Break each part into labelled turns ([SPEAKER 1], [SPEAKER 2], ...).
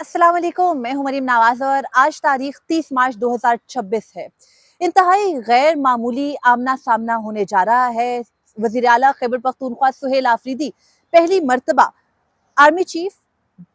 [SPEAKER 1] अस्सलाम वालेकुम, मैं हूं मरीम नवाज और आज तारीख 30 मार्च 2026 है। इंतहाई गैर मामूली आमना सामना होने जा रहा है। वजीर आला खैबर पख्तूनख्वा सुहेल आफरीदी पहली मर्तबा army chief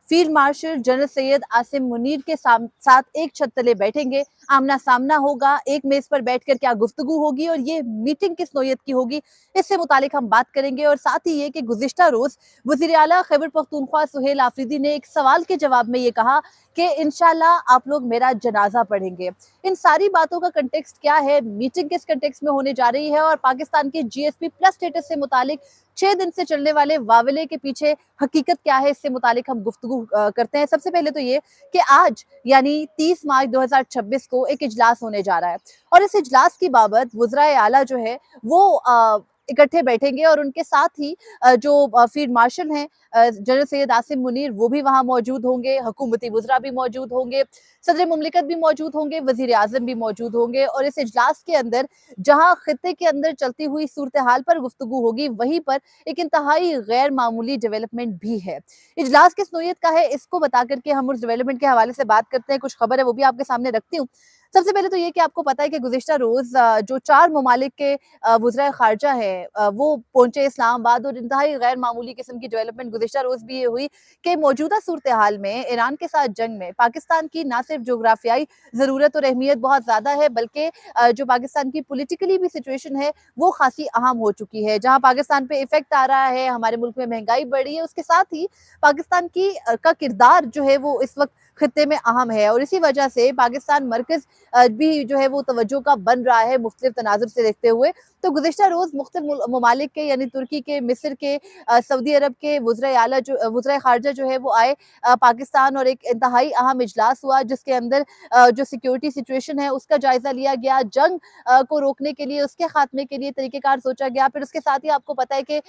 [SPEAKER 1] field marshal general Syed Asim Munir के साथ एक छत तले बैठेंगे। आमना सामना होगा, एक मेज पर बैठकर क्या गुफ्तगू होगी और ये मीटिंग किस नौयत की होगी, इससे मुतालिक हम बात करेंगे। और साथ ही ये कि गुज़िश्ता रोज वज़ीर आला खैबर पख्तूनख्वा सुहेल आफरीदी ने एक सवाल के जवाब में ये कहा कि इंशाल्लाह आप लोग मेरा जनाजा पढ़ेंगे। इन सारी बातों का कंटेक्स्ट क्या है, मीटिंग किस कंटेक्स्ट में होने जा रही है और पाकिस्तान के GSP प्लस स्टेटस से मुतालिक 6 दिन से चलने वाले वावले के पीछे हकीकत क्या है, इससे मुतालिक हम गुफ्तगू करते हैं। सबसे पहले तो ये कि आज यानी 30 मार्च 2026 को एक इजलास होने जा रहा है और इस इजलास की बाबत वज़राए आला जो है वो इकट्ठे बैठेंगे और उनके साथ ही जो फील्ड मार्शल हैं जनरल सैयद आसिम मुनीर वो भी वहां मौजूद होंगे, हुकूमती वज़रा भी मौजूद होंगे, सदर मुमलिकत भी मौजूद होंगे, वज़ीर आज़म भी मौजूद होंगे। और इस इजलास के अंदर जहां खित्ते के अंदर चलती हुई सूरत हाल पर गुफ्तगू होगी, वहीं पर एक इंतहाई गैर मामूली डेवलपमेंट भी है। इजलास किस नोयत का है इसको बता करके हम उस डेवलपमेंट के हवाले से बात करते हैं। कुछ खबर है वो भी आपके सामने रखती हूँ। सबसे पहले तो ये कि आपको पता है कि गुज़िश्ता रोज जो 4 ममालिक के वज़राए ख़ारजा हैं वो पहुंचे इस्लामाबाद और इंतहाई गैर मामूली किस्म की डेवलपमेंट गुज़िश्ता रोज भी ये हुई कि मौजूदा सूरत हाल में ईरान के साथ जंग में पाकिस्तान की ना सिर्फ जोग्राफियाई ज़रूरत और अहमियत बहुत ज़्यादा है, बल्कि जो पाकिस्तान की पोलिटिकली भी सिचुएशन है वो खासी अहम हो चुकी है। जहाँ पाकिस्तान पे इफेक्ट आ रहा है, हमारे मुल्क में महंगाई बढ़ी है, उसके साथ ही पाकिस्तान की का किरदार जो है वो इस वक्त खित्ते में अहम है और इसी वजह से पाकिस्तान मरकज भी जो है वो तवज्जो का बन रहा है मुख्तलिफ तनाजुर से देखते हुए। तो गुज़िश्ता रोज मुख्तलिफ ममालिक के यानी तुर्की के, मिस्र के, सऊदी अरब के वज़राए आला जो वज़राए ख़ारजा जो है वो आए पाकिस्तान और एक इंतहाई अहम इजलास हुआ जिसके अंदर जो सिक्योरिटी सिचुएशन है उसका जायजा लिया गया, जंग को रोकने के लिए, उसके खात्मे के लिए तरीक़ेकार सोचा गया। फिर उसके साथ ही आपको पता है कि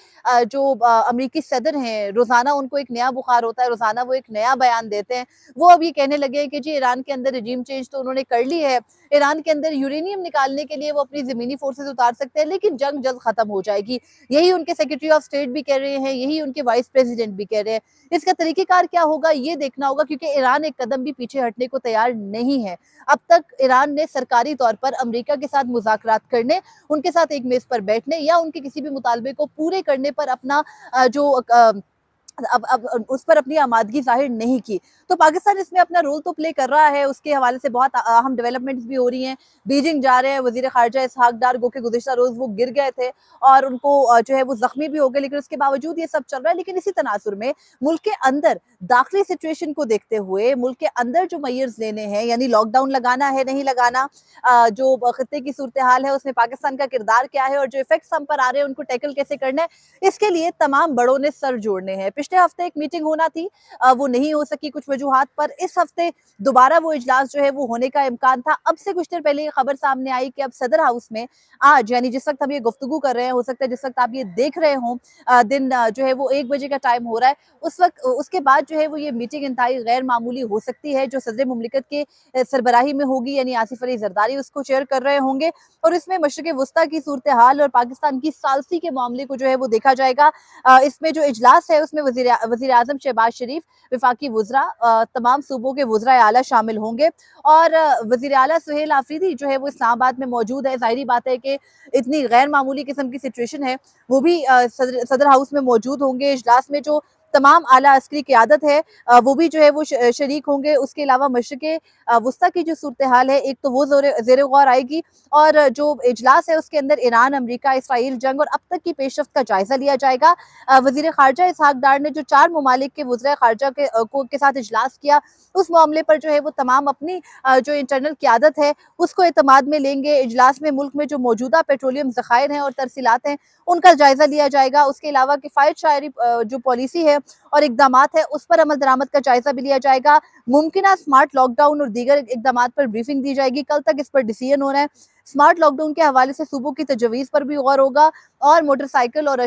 [SPEAKER 1] जो अमरीकी सदर हैं, रोज़ाना उनको एक नया बुखार होता है, रोज़ाना वो एक नया बयान देते हैं। वो अब ये कहने लगे हैं कि जी ईरान के अंदर रजीम चेंज तो उन्होंने कर ली है, ईरान के अंदर यूरेनियम निकालने के लिए वो अपनी ज़मीनी फोर्सेस उतार सकते हैं, लेकिन जंग जल्द खत्म हो जाएगी। यही उनके सेक्रेटरी ऑफ स्टेट भी कह रहे हैं, यही उनके वाइस प्रेसिडेंट भी कह रहे हैं। इसका तरीक़ेकार क्या होगा ये देखना होगा, क्योंकि ईरान एक कदम भी पीछे हटने को तैयार नहीं है। अब तक ईरान ने सरकारी तौर पर अमेरिका के साथ मुज़ाकरात करने, उनके साथ एक मेज़ पर बैठने या उनके किसी भी मुतालबे को पूरे करने पर अपना जो अब उस पर अपनी आमादगी ज़ाहिर नहीं की। तो पाकिस्तान इसमें अपना रोल तो प्ले कर रहा है, उसके हवाले से बहुत अहम डेवलपमेंट्स भी हो रही हैं। बीजिंग जा रहे हैं वज़ीर ख़ारजा इसहाक डार, गो के गुज़िश्ता रोज़ वो गिर गए थे और उनको जो है वो ज़ख्मी भी हो गए, लेकिन उसके बावजूद ये सब चल रहा है। लेकिन इसी तनासुर में मुल्क के अंदर दाखिली सिचुएशन को देखते हुए मुल्क के अंदर जो मेजर्स लेने हैं, यानी लॉकडाउन लगाना है, नहीं लगाना, जो खित्ते की सूरत हाल है उसमें पाकिस्तान का किरदार क्या है और जो इफेक्ट्स हम पर आ रहे हैं उनको टैकल कैसे करना है, इसके लिए तमाम बड़ों ने सर जोड़ने हैं। पिछले हफ्ते एक मीटिंग होना थी, वो नहीं हो सकी कुछ वजूहात पर। इस हफ्ते दोबारा वो इजलास जो है वो होने का इम्कान था। अब से कुछ देर पहले ये खबर सामने आई कि अब सदर हाउस में आज, यानी जिस वक्त हम ये गुफ्तगू कर रहे हैं, हो सकता है जिस वक्त आप ये देख रहे हों, दिन जो है वो 1 बजे का टाइम हो रहा है, उस वक्त उसके बाद जो है वो ये मीटिंग इंतहाई गैर मामूली हो सकती है, जो सदर मुमलिकत के सरबराही में होगी, यानी आसिफ अली जरदारी उसको चेयर कर रहे होंगे और इसमें मशरिक़ वस्ता की सूरत हाल और पाकिस्तान की सालसी के मामले को जो है वो देखा जाएगा। इसमें जो इजलास है उसमें वज़ीर आज़म शहबाज शरीफ, वफाकी वज़रा, तमाम सूबों के वज़राए आला शामिल होंगे और वज़ीर आला सुहेल आफरीदी जो है वो इस्लामाबाद में मौजूद है। ज़ाहिरी बात है कि इतनी गैर मामूली किस्म की सिचुएशन है, वो भी सदर हाउस में मौजूद होंगे। इजलास में जो तमाम आला अस्करी क़यादत है वो भी जो है वो शरीक होंगे। उसके अलावा मशरिक़ वस्ता की जो सूरत हाल है, एक तो वो ज़ेर गौर आएगी और जो इजलास है उसके अंदर ईरान, अमेरिका, इसराइल जंग और अब तक की पेशरफ्त का जायजा लिया जाएगा। वज़ीर ख़ारजा इसहाक डार ने जो 4 ममालिक के वज़राए ख़ारजा के साथ इजलास किया, उस मामले पर जो है वो तमाम अपनी जो इंटरनल क़यादत है उसको एतमाद में लेंगे। इजलास में मुल्क में जो मौजूदा पेट्रोलियम ज़खायर हैं और तरसीलात हैं उनका जायजा लिया जाएगा। उसके अलावा किफ़ायत शायरी जो पॉलिसी है और इक़दामात है उस पर अमल दरामद का जायजा भी लिया जाएगा। मुमकिना स्मार्ट लॉकडाउन और दीगर इक़दामात पर ब्रीफिंग दी जाएगी। कल तक इस पर डिसीजन होना है। स्मार्ट लॉकडाउन के हवाले से सूबों की तजवीज़ पर भी गौर होगा और मोटरसाइकिल और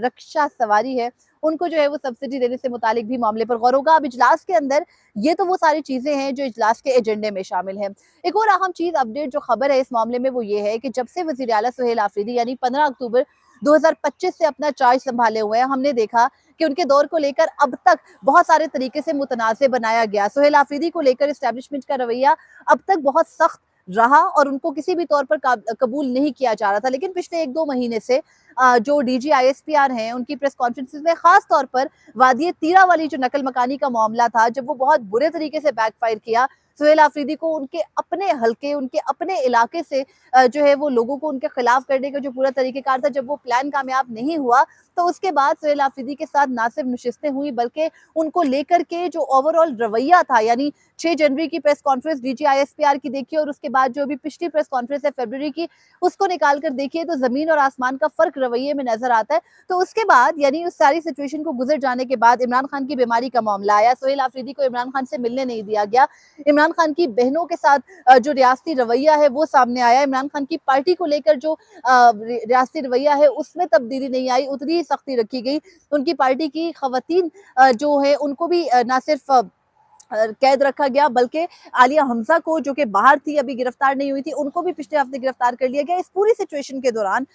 [SPEAKER 1] रक्षा सवारी है उनको जो है वो सब्सिडी देने से मुतालिक भी मामले पर गौर होगा। अब इजलास के अंदर ये तो वो सारी चीज़ें हैं जो इजलास के एजेंडे में शामिल हैं। एक और अहम चीज़, अपडेट जो खबर है इस मामले में वो ये है कि जब से वज़ीर आला सुहेल आफरीदी यानी 15 अक्टूबर 2025 से अपना चार्ज संभाले हुए हैं, हमने देखा कि उनके दौर को लेकर अब तक बहुत सारे तरीके से मुतनाज़े बनाया गया। सुहेल आफरीदी को लेकर एस्टेब्लिशमेंट का रवैया अब तक बहुत सख्त रहा और उनको किसी भी तौर पर कबूल नहीं किया जा रहा था। लेकिन पिछले 1-2 महीने से जो डीजी आईएसपीआर हैं, उनकी प्रेस कॉन्फ्रेंसेस में खास तौर पर वादी तीरा वाली जो नकल मकानी का मामला था, जब वो बहुत बुरे तरीके से बैकफायर किया, सुहेल आफरीदी को उनके अपने हलके, उनके अपने इलाके से जो है वो लोगों को उनके खिलाफ करने का जो पूरा तरीकेकार था, जब वो प्लान कामयाब नहीं हुआ, तो उसके बाद सुहेल आफरीदी के साथ ना सिर्फ नशिस्तें हुई बल्कि उनको लेकर के जो ओवरऑल रवैया था, यानी 6 जनवरी की प्रेस कॉन्फ्रेंस डीजी आईएसपीआर की देखिए और उसके बाद जो अभी पिछली प्रेस कॉन्फ्रेंस है फरवरी की, उसको निकाल कर देखिए तो जमीन और आसमान का फर्क रवैये में नजर आता है। तो उसके बाद यानी उस सारी सिचुएशन को गुजर जाने के बाद इमरान खान की बीमारी का मामला आया, सुहेल आफरीदी को इमरान खान से मिलने नहीं दिया गया, इमरान खान की बहनों के साथ जो रियासती रवैया है वो सामने आया, इमरान खान की पार्टी को लेकर जो रियासती रवैया है उसमें तब्दीली नहीं आई, उतनी ही सख्ती रखी गई। उनकी पार्टी की खवातीन जो है उनको भी ना सिर्फ कैद रखा गया बल्कि आलिया हमजा को जो कि बाहर थी, अभी गिरफ्तार नहीं हुई थी, उनको भी पिछले हफ्ते गिरफ्तार कर लिया गया। इस पूरी सिचुएशन के दौरान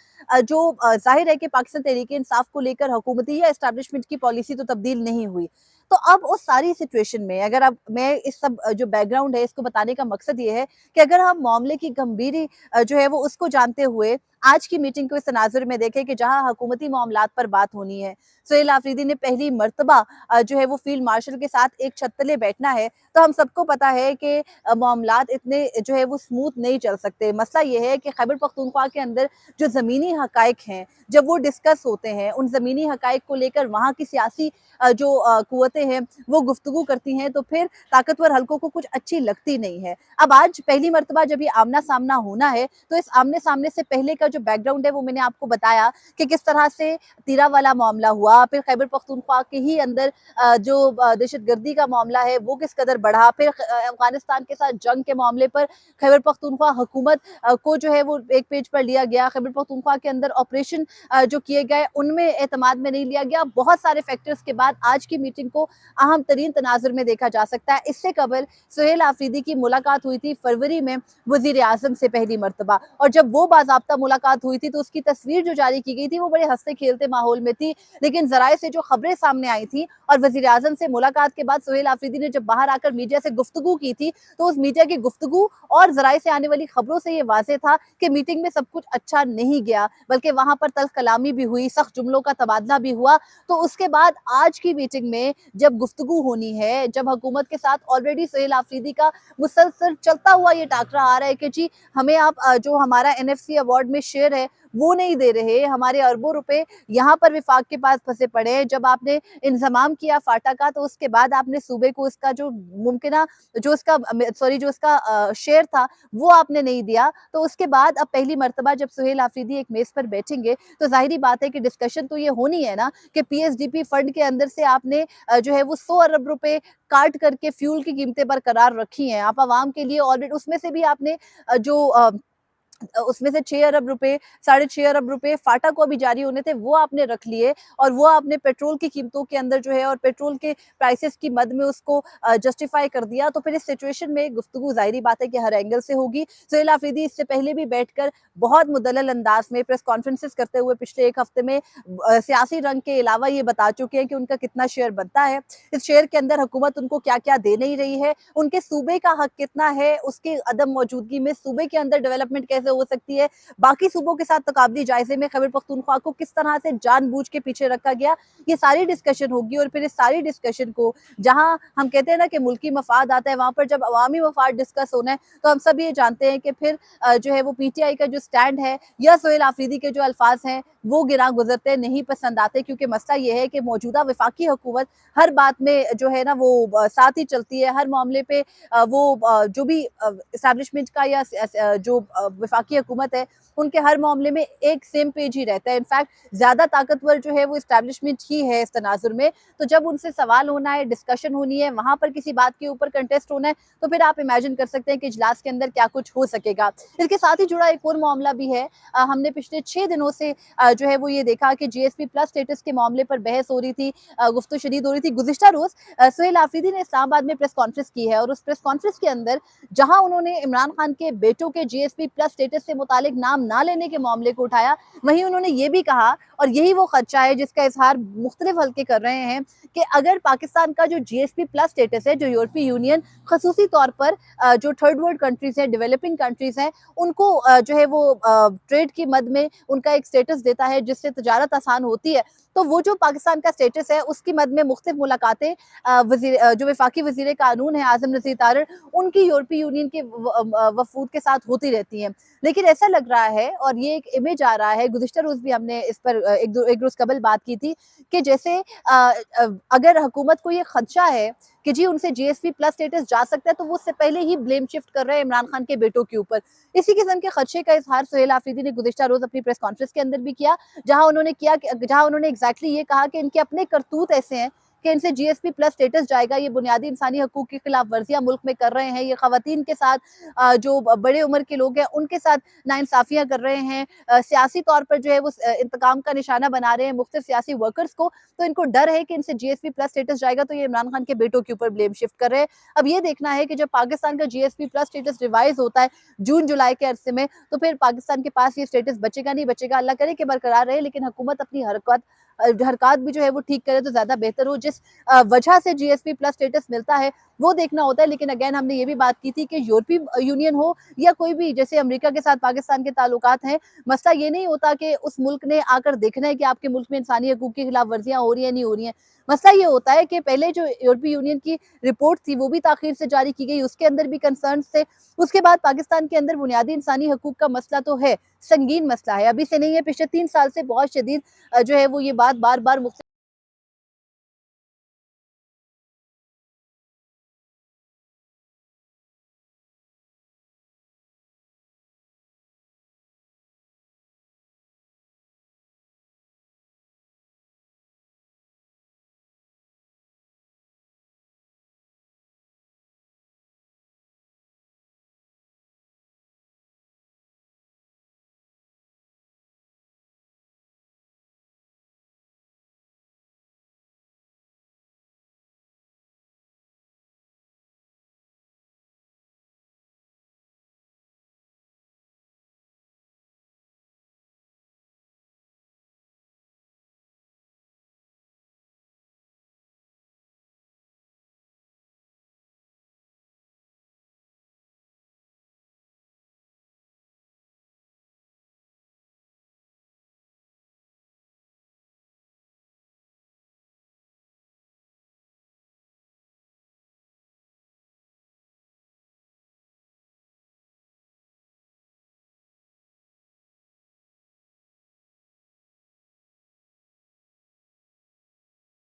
[SPEAKER 1] जो जाहिर है कि पाकिस्तान तहरीक इंसाफ को लेकर हुकूमती या एस्टैब्लिशमेंट की पॉलिसी तो तब्दील नहीं हुई। तो अब उस सारी सिचुएशन में अगर अब मैं इस सब जो बैकग्राउंड है इसको बताने का मकसद ये है कि अगर हम मामले की गंभीरी जो है वो उसको जानते हुए आज की मीटिंग को इस तनाजुर में देखें कि जहां हुकूमती मामलात पर बात होनी है, सुहेल आफरीदी ने पहली मर्तबा जो है वो फील्ड मार्शल के साथ एक छत तले बैठना है, तो हम सबको पता है कि मामलात इतने जो है वो स्मूथ नहीं चल सकते। मसला ये है कि खैबर पख्तूनख्वा के अंदर जो ज़मीनी हकायक हैं, जब वो डिस्कस होते हैं, उन ज़मीनी हकायक को लेकर वहाँ की सियासी जो कुव्वतें हैं वो गुफ्तगू करती हैं, तो फिर ताकतवर हलकों को कुछ अच्छी लगती नहीं है। अब आज पहली मर्तबा जब ये आमना सामना होना है, तो इस आमने सामने से पहले का जो बैकग्राउंड है वो मैंने आपको बताया कि किस तरह से तीरा वाला मामला हुआ, फिर खैबर पख्तूनख्वा के ही अंदर जो दहशतगर्दी का मामला है वो किस कदर बढ़ा, फिर अफगानिस्तान के साथ जंग के मामले पर खैबर पख्तूनख्वा हुकूमत को जो है वो एक पेज पर लिया गया, खैबर पख्तूनख्वा के अंदर ऑपरेशन जो किए गए उनमें एतमाद में नहीं लिया गया। बहुत सारे फैक्टर्स के बाद आज की मीटिंग को अहम तरीन तनाजुर में देखा जा सकता है। इससे कबल सुहेल आफरीदी की मुलाकात हुई थी फरवरी में वजीर आजम से पहली मरतबा, और जब वो बाज़ाब्ता मुलाकात हुई थी तो उसकी तस्वीर जो जारी की गई थी वो बड़े हंसते खेलते माहौल में थी, लेकिन जराए से जो खबरें सामने आई थी और वजीर आजम से मुलाकात के बाद सुहेल आफरीदी ने जब बाहर आकर मीडिया से गुफ्तगू की थी, तो उस मीडिया की गुफ्तगू और जराए से आने वाली खबरों से ये वाज़ेह था कि मीटिंग में सब कुछ अच्छा नहीं गया, बल्कि वहां पर तल्ख कलामी भी हुई, सख्त जुमलों का तबादला भी हुआ। तो उसके बाद आज की मीटिंग में जब गुफ्तगू होनी है, जब हुकूमत के साथ ऑलरेडी सुहेल आफरीदी का मुसलसल चलता हुआ ये टाकरा आ रहा है कि जी हमें आप जो हमारा एनएफसी अवार्ड में शेयर है वो नहीं दे रहे, हमारे अरबों रुपए यहाँ पर विफाक के पास फंसे पड़े हैं, जब आपने इंजमाम किया फाटा का तो उसके बाद आपने सूबे को इसका जो मुमकिना जो उसका शेयर था वो आपने नहीं दिया। तो उसके बाद अब पहली मर्तबा जब सुहेल आफरीदी एक मेज पर बैठेंगे तो जाहिर बात है कि डिस्कशन तो ये होनी है ना कि पीएसडीपी फंड के अंदर से आपने जो है वो 100 अरब रुपए काट करके फ्यूल की कीमतें बरकरार रखी हैं, आप आवाम के लिए ऑलरेडी उसमें से भी आपने उसमें से 6 अरब रुपए 6.5 अरब रुपए फाटा को अभी जारी होने थे वो आपने रख लिए, और वो आपने पेट्रोल की कीमतों के अंदर जो है और पेट्रोल के प्राइसेस की मद में उसको जस्टिफाई कर दिया। तो फिर इस सिचुएशन में गुफ्तगू जाहिर बात है कि हर एंगल से होगी। सुहेल आफरीदी इससे पहले भी बैठकर बहुत मुदल्लल अंदाज में प्रेस कॉन्फ्रेंसेस करते हुए पिछले एक हफ्ते में सियासी रंग के अलावा ये बता चुके हैं कि उनका कितना शेयर बनता है, इस शेयर के अंदर हुकूमत उनको क्या क्या दे नहीं रही है, उनके सूबे का हक कितना है, उसके अदम मौजूदगी में सूबे के अंदर डेवलपमेंट कैसे हो सकती है, बाकी सूबों के साथ तकाबली जायजे में खैबर पख्तूनख्वा को किस तरह से जानबूझ के पीछे रखा गया, ये सारी डिस्कशन होगी। और फिर इस सारी डिस्कशन को जहां हम कहते हैं ना कि मुल्की मफाद आता है, वहां पर जब अवामी मफाद डिस्कस होना है तो हम सब ये जानते हैं कि फिर जो है वो पीटीआई का जो स्टैंड है या सुहेल आफरीदी के जो अल्फाज हैं वो गिरा गुजरते नहीं पसंद आते, क्योंकि मसला ये है कि मौजूदा वफाकी हुकूमत हर बात में जो है ना वो साथ ही चलती है, हर मामले पे वो जो भी इस्टेब्लिशमेंट का या जो वफाकी हुकूमत है उनके हर मामले में एक सेम पेज ही रहता है। इनफैक्ट ज्यादा ताकतवर जो है वो इस्टेब्लिशमेंट ही है इस तनाजुर में। तो जब उनसे सवाल होना है, डिस्कशन होनी है, वहां पर किसी बात के ऊपर कंटेस्ट होना है, तो फिर आप इमेजिन कर सकते हैं कि इजलास के अंदर क्या कुछ हो सकेगा। इसके साथ ही जुड़ा एक और मामला भी है, हमने पिछले 6 दिनों से जो है वो ये देखा कि जीएसपी प्लस स्टेटस के मामले पर बहस हो रही थी, गुफ्तगू शदीद हो रही थी। गुज़िश्ता रोज सुहेल आफरीदी ने इस्लामाबाद में प्रेस कॉन्फ्रेंस की है और उस प्रेस कॉन्फ्रेंस के अंदर जहां उन्होंने इमरान खान के बेटों के जीएसपी प्लस स्टेटस से मुतालिक नाम ना लेने के मामले को उठाया। वहीं उन्होंने ये भी कहा, और यही वो खदशा है जिसका इजहार मुख्तलिफ हल्के कर रहे हैं, कि अगर पाकिस्तान का जो जीएसपी प्लस स्टेटस है, जो यूरोपीय यूनियन खसूसी तौर पर जो थर्ड वर्ल्ड कंट्रीज हैं, डेवलपिंग कंट्रीज हैं, उनको जो है वो ट्रेड की मद में उनका एक स्टेटस देता है जिससे तजारत आसान होती है, तो वो जो पाकिस्तान का स्टेटस है उसकी मद में मुख्तलिफ मुलाकातें जो वफाकी वजीर कानून है आजम नज़ीर तारड़, उनकी यूरोपीय यूनियन के वफूद के साथ होती रहती हैं। लेकिन ऐसा लग रहा है, और ये एक इमेज आ रहा है, गुज़िश्ता रोज़ भी हमने इस पर एक रोज़ कबल बात की थी, कि जैसे अगर हुकूमत को ये खदशा है कि जी उनसे जीएसपी प्लस स्टेटस जा सकता है, तो वो उससे पहले ही ब्लेम शिफ्ट कर रहे हैं इमरान खान के बेटों के ऊपर। इसी किस्म के खदशे का इजहार सुहेल आफरीदी ने गुज़िश्ता रोज़ अपनी प्रेस कॉन्फ्रेंस के अंदर भी किया, जहां उन्होंने एग्जैक्टली ये कहा कि इनके अपने करतूत ऐसे हैं कि इनसे जीएसपी प्लस स्टेटस जाएगा, ये बुनियादी इंसानी हकूक की खिलाफ वर्जियां मुल्क में कर रहे हैं, ये खवातीन के साथ जो बड़े उम्र के लोग हैं उनके साथ नाइंसाफियां कर रहे हैं, सियासी तौर पर जो है वो इंतकाम का निशाना बना रहे हैं मुख्तलिफ सियासी वर्कर्स को, तो इनको डर है कि इनसे जीएसपी प्लस स्टेटस जाएगा तो ये इमरान खान के बेटों के ऊपर ब्लेम शिफ्ट कर रहे हैं। अब ये देखना है कि जब पाकिस्तान का जीएसपी प्लस स्टेटस रिवाइज होता है जून जुलाई के अरसे में, तो फिर पाकिस्तान के पास ये स्टेटस बचेगा नहीं बचेगा, अल्लाह करे कि बरकरार रहे, लेकिन हुकूमत अपनी हरकत भी जो है वो ठीक करे तो ज्यादा बेहतर हो। जिस वजह से जीएसपी प्लस स्टेटस मिलता है वो देखना होता है। लेकिन अगेन हमने ये भी बात की थी कि यूरोपीय यूनियन हो या कोई भी, जैसे अमेरिका के साथ पाकिस्तान के ताल्लुकात हैं, मसला ये नहीं होता कि उस मुल्क ने आकर देखना है कि आपके मुल्क में इंसानी हकूक की खिलाफ वर्जियां हो रही है नहीं हो रही हैं। मसला ये होता है कि पहले जो यूरोपीय यूनियन की रिपोर्ट थी वो भी ताखीर से जारी की गई, उसके अंदर भी कंसर्न थे। उसके बाद पाकिस्तान के अंदर बुनियादी इंसानी हकूक का मसला तो है, संगीन मसला है, अभी से नहीं है, पिछले 3 साल से बहुत शदीद जो है वो ये बात बार बार